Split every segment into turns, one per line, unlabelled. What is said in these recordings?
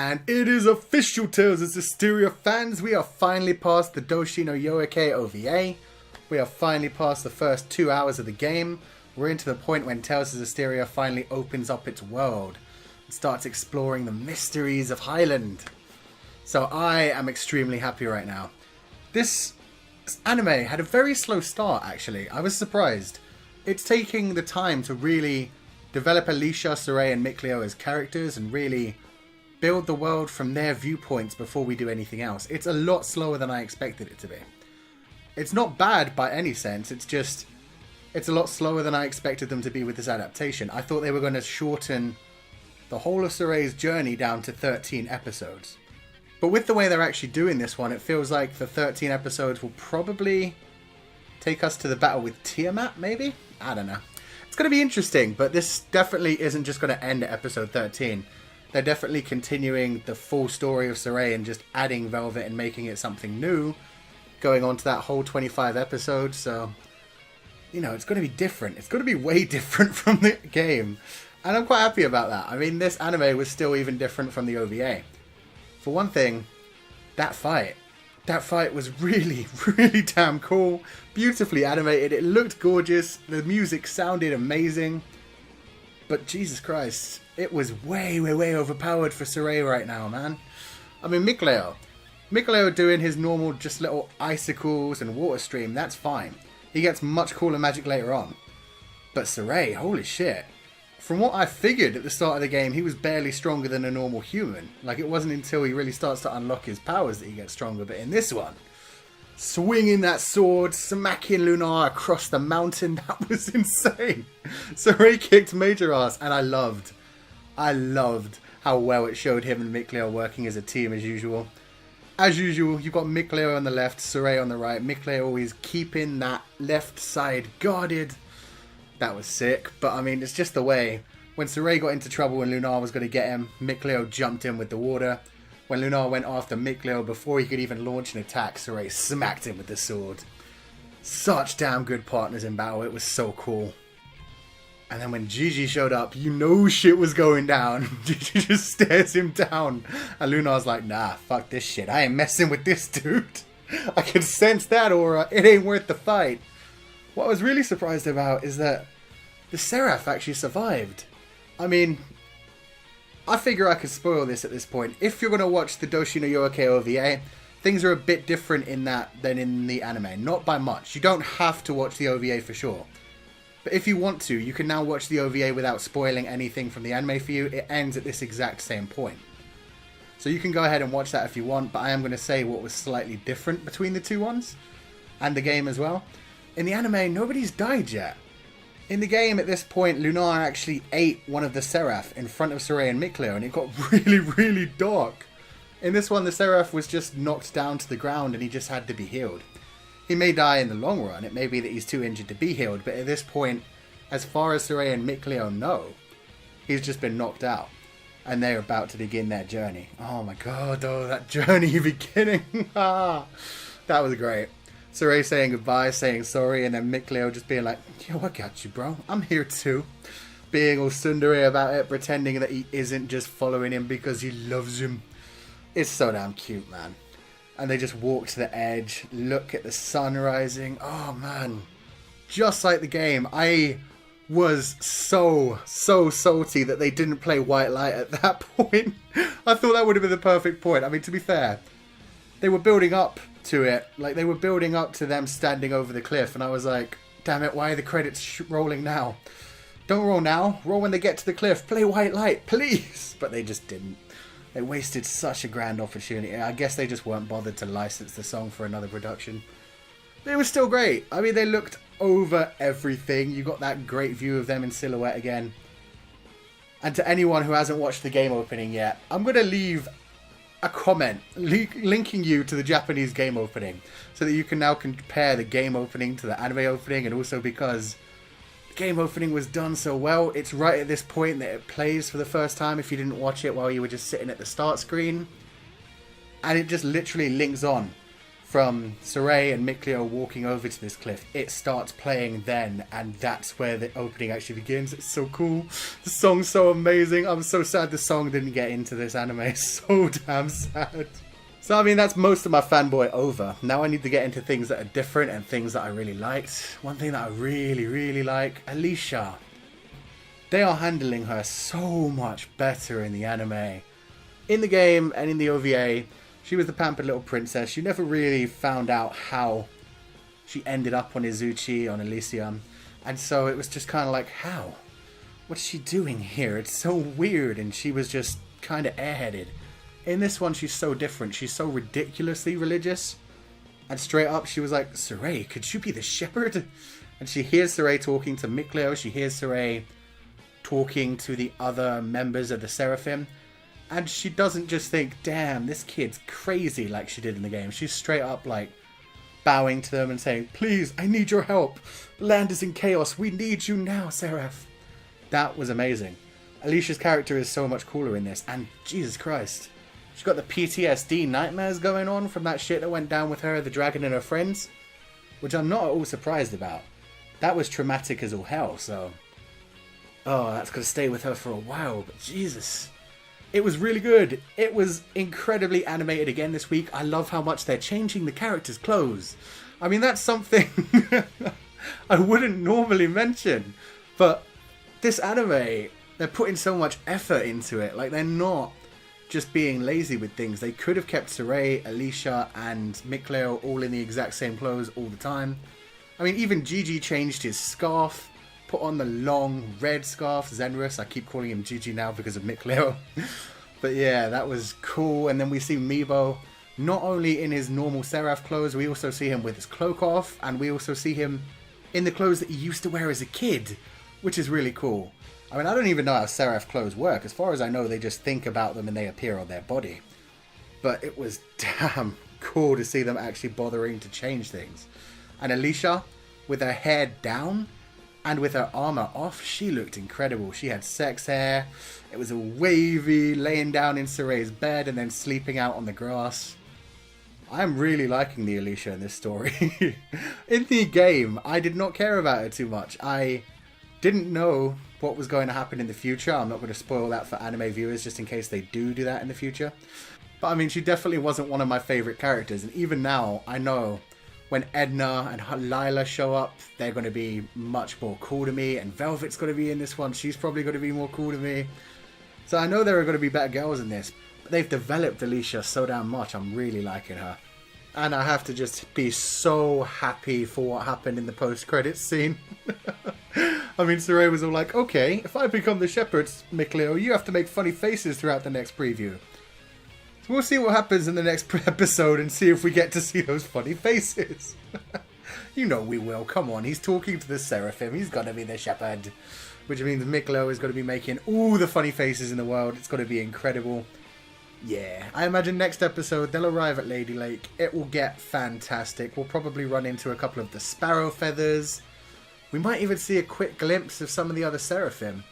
And it is official, Tales of Zestiria fans. We are finally past the Doshi no Yoike OVA. We are finally past the first 2 hours of the game. We're into the point when Tales of Zestiria finally opens up its world and starts exploring the mysteries of Hyland. So I am extremely happy right now. This anime had a very slow start, actually. I was surprised. It's taking the time to really develop Alisha, Sorey and Mikleo as characters and really build the world from their viewpoints before we do anything else. It's a lot slower than I expected it to be. It's not bad by any sense, it's a lot slower than I expected them to be with this adaptation. I thought they were going to shorten the whole of Sorey's journey down to 13 episodes. But with the way they're actually doing this one, it feels like the 13 episodes will probably take us to the battle with Tiamat, maybe? I don't know. It's going to be interesting, but this definitely isn't just going to end at episode 13. They're definitely continuing the full story of Sorey and just adding Velvet and making it something new, going on to that whole 25 episodes. So, you know, it's going to be different. It's going to be way different from the game. And I'm quite happy about that. I mean, this anime was still even different from the OVA. For one thing, that fight was really, really damn cool. Beautifully animated. It looked gorgeous. The music sounded amazing. But Jesus Christ, it was way, way, way overpowered for Sorey right now, man. I mean, Mikleo doing his normal just little icicles and water stream, that's fine. He gets much cooler magic later on. But Sorey, holy shit. From what I figured at the start of the game, he was barely stronger than a normal human. Like, it wasn't until he really starts to unlock his powers that he gets stronger. But in this one, swinging that sword, smacking Lunar across the mountain, that was insane. Sorey kicked major ass, and I loved how well it showed him and Mikleo working as a team as usual. As usual, you've got Mikleo on the left, Sorey on the right. Mikleo always keeping that left side guarded. That was sick, but I mean, it's just the way. When Sorey got into trouble and Lunar was going to get him, Mikleo jumped in with the water. When Lunar went after Mikleo, before he could even launch an attack, Sorey smacked him with the sword. Such damn good partners in battle, it was so cool. And then when Gigi showed up, you know shit was going down. Gigi just stares him down. And Lunar's like, nah, fuck this shit. I ain't messing with this dude. I can sense that aura. It ain't worth the fight. What I was really surprised about is that the Seraph actually survived. I mean, I figure I could spoil this at this point. If you're going to watch the Doshi no Yoake OVA, things are a bit different in that than in the anime. Not by much. You don't have to watch the OVA for sure. But if you want to, you can now watch the OVA without spoiling anything from the anime for you. It ends at this exact same point. So you can go ahead and watch that if you want, but I am going to say what was slightly different between the two ones. And the game as well. In the anime, nobody's died yet. In the game, at this point, Lunar actually ate one of the Seraph in front of Sorey and Mikleo, and it got really, really dark. In this one, the Seraph was just knocked down to the ground, and he just had to be healed. He may die in the long run. It may be that he's too injured to be healed, but at this point, as far as Sorey and Mikleo know, he's just been knocked out. And they're about to begin their journey. Oh my god, oh, that journey beginning. That was great. Sorey saying goodbye, saying sorry, and then Mikleo just being like, yo, I got you, bro. I'm here too. Being all tsundere about it, pretending that he isn't just following him because he loves him. It's so damn cute, man. And they just walk to the edge, look at the sun rising. Oh, man. Just like the game, I was so salty that they didn't play White Light at that point. I thought that would have been the perfect point. I mean, to be fair, they were building up to it. Like, they were building up to them standing over the cliff. And I was like, damn it, why are the credits rolling now? Don't roll now. Roll when they get to the cliff. Play White Light, please. But they just didn't. They wasted such a grand opportunity. I guess they just weren't bothered to license the song for another production. It was still great. I mean, they looked over everything. You got that great view of them in silhouette again. And to anyone who hasn't watched the game opening yet, I'm going to leave a comment linking you to the Japanese game opening so that you can now compare the game opening to the anime opening, and also because the game opening was done so well, it's right at this point that it plays for the first time if you didn't watch it while you were just sitting at the start screen, and it just literally links on from Sorey and Mikleo walking over to this cliff. It starts playing then, and that's where the opening actually begins. It's so cool. The song's so amazing. I'm so sad the song didn't get into this anime. It's so damn sad. So, I mean, that's most of my fanboy over. Now I need to get into things that are different and things that I really liked. One thing that I really, really like, Alisha. They are handling her so much better in the anime. In the game and in the OVA, she was the pampered little princess. You never really found out how she ended up on Izuchi, on Elysium. And so it was just kind of like, how? What's she doing here? It's so weird. And she was just kind of airheaded. In this one, she's so different. She's so ridiculously religious. And straight up, she was like, Sorey, could you be the shepherd? And she hears Sorey talking to Mikleo. She hears Sorey talking to the other members of the Seraphim. And she doesn't just think, damn, this kid's crazy like she did in the game. She's straight up like bowing to them and saying, please, I need your help. The land is in chaos. We need you now, Seraph. That was amazing. Alisha's character is so much cooler in this. And Jesus Christ. She's got the PTSD nightmares going on from that shit that went down with her, the dragon and her friends. Which I'm not at all surprised about. That was traumatic as all hell, so... oh, that's going to stay with her for a while. But Jesus... it was really good. It was incredibly animated again this week. I love how much they're changing the characters' clothes. I mean, that's something I wouldn't normally mention. But this anime, they're putting so much effort into it. Like, they're not just being lazy with things. They could have kept Sorey, Alisha, and Mikleo all in the exact same clothes all the time. I mean, even Gigi changed his scarf. Put on the long red scarf, Zenris. I keep calling him Gigi now because of Mikleo. But yeah, that was cool. And then we see Meebo not only in his normal Seraph clothes, we also see him with his cloak off. And we also see him in the clothes that he used to wear as a kid, which is really cool. I mean, I don't even know how Seraph clothes work. As far as I know, they just think about them and they appear on their body. But it was damn cool to see them actually bothering to change things. And Alisha, with her hair down... and with her armor off, she looked incredible. She had sex hair. It was a wavy, laying down in Sorey's bed and then sleeping out on the grass. I'm really liking the Alisha in this story. In the game, I did not care about her too much. I didn't know what was going to happen in the future. I'm not going to spoil that for anime viewers just in case they do that in the future. But I mean, she definitely wasn't one of my favorite characters. And even now, I know... when Edna and Lila show up, they're going to be much more cool to me. And Velvet's going to be in this one. She's probably going to be more cool to me. So I know there are going to be better girls in this. But they've developed Alisha so damn much. I'm really liking her. And I have to just be so happy for what happened in the post-credits scene. I mean, Sorey was all like, okay, if I become the shepherd, Mikleo, you have to make funny faces throughout the next preview. So we'll see what happens in the next episode and see if we get to see those funny faces. You know we will. Come on, he's talking to the Seraphim. He's got to be the shepherd. Which means Mikleo is going to be making all the funny faces in the world. It's going to be incredible. Yeah, I imagine next episode they'll arrive at Lady Lake. It will get fantastic. We'll probably run into a couple of the sparrow feathers. We might even see a quick glimpse of some of the other Seraphim.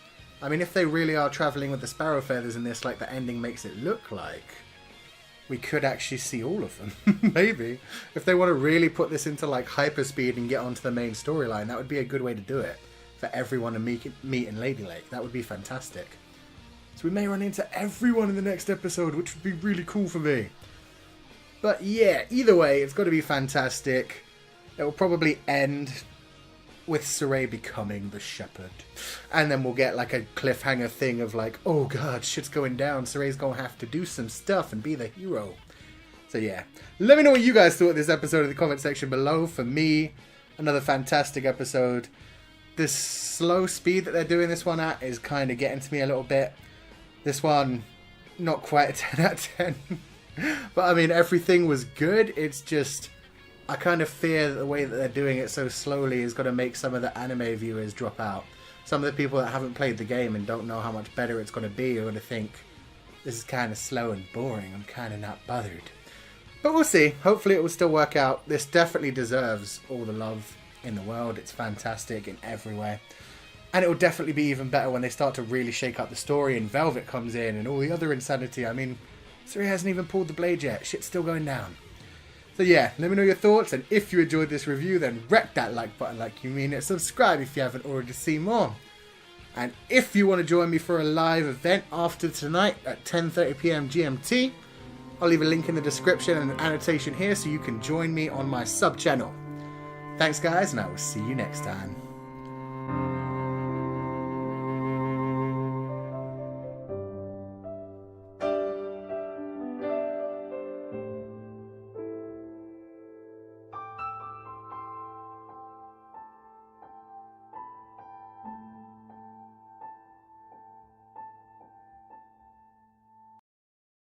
I mean, if they really are travelling with the sparrow feathers in this like the ending makes it look like... we could actually see all of them. Maybe. If they want to really put this into like hyperspeed and get onto the main storyline, that would be a good way to do it. For everyone to meet in Lady Lake. That would be fantastic. So we may run into everyone in the next episode, which would be really cool for me. But yeah, either way, it's got to be fantastic. It will probably end with Sorey becoming the shepherd. And then we'll get like a cliffhanger thing of like, oh god, shit's going down. Sorey's gonna have to do some stuff and be the hero. So yeah, let me know what you guys thought of this episode in the comment section below. For me, another fantastic episode. This slow speed that they're doing this one at is kind of getting to me a little bit. This one, not quite a 10 out of 10. But I mean, everything was good. It's just... I kind of fear that the way that they're doing it so slowly is going to make some of the anime viewers drop out. Some of the people that haven't played the game and don't know how much better it's going to be are going to think, this is kind of slow and boring, I'm kind of not bothered. But we'll see. Hopefully it will still work out. This definitely deserves all the love in the world. It's fantastic in every way. And it will definitely be even better when they start to really shake up the story and Velvet comes in and all the other insanity. I mean, Sorey hasn't even pulled the blade yet. Shit's still going down. So yeah, let me know your thoughts, and if you enjoyed this review, then wreck that like button like you mean it. Subscribe if you haven't already seen more. And if you want to join me for a live event after tonight at 10:30 PM GMT, I'll leave a link in the description and an annotation here so you can join me on my sub channel. Thanks guys, and I will see you next time.